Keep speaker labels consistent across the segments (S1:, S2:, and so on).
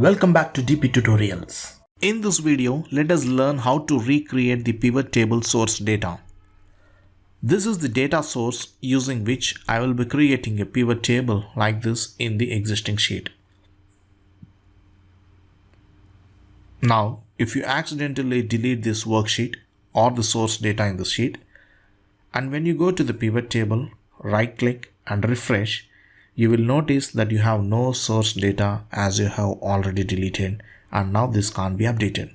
S1: Welcome back to dptutorials. In this video, let us learn how to recreate the pivot table source data. This is the data source using which I will be creating a pivot table like this in the existing sheet. Now, if you accidentally delete this worksheet or the source data in the sheet, and when you go to the pivot table, right click and refresh, you will notice that you have no source data as you have already deleted, and now this can't be updated.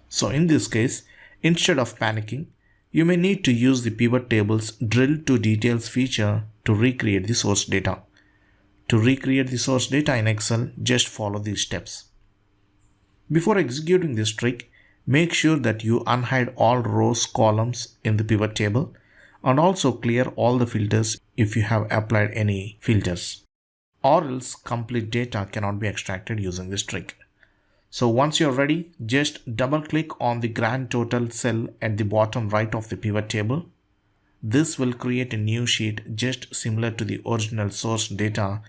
S1: So in this case, instead of panicking, you may need to use the pivot table's drill to details feature to recreate the source data. To recreate the source data in Excel, just follow these steps. Before executing this trick, make sure that you unhide all rows, columns in the pivot table, and also clear all the filters if you have applied any filters, or else complete data cannot be extracted using this trick. So once you're ready, just double click on the grand total cell at the bottom right of the pivot table. This will create a new sheet just similar to the original source data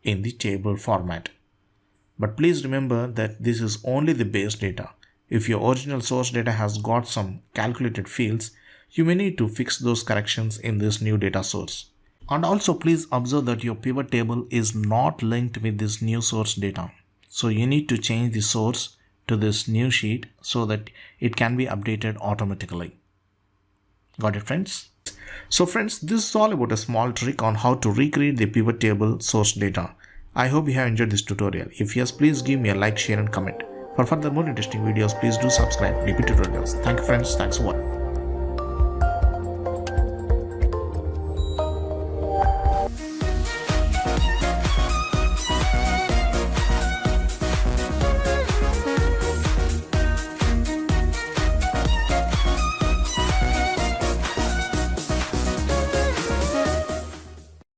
S1: in the table format. But please remember that this is only the base data. If your original source data has got some calculated fields, you may need to fix those corrections in this new data source. And also please observe that your pivot table is not linked with this new source data. So you need to change the source to this new sheet so that it can be updated automatically. Got it, friends? So friends, this is all about a small trick on how to recreate the pivot table source data. I hope you have enjoyed this tutorial. If yes, please give me a like, share and comment. For further more interesting videos, please do subscribe to dptutorials. Thank you friends. Thanks for watching.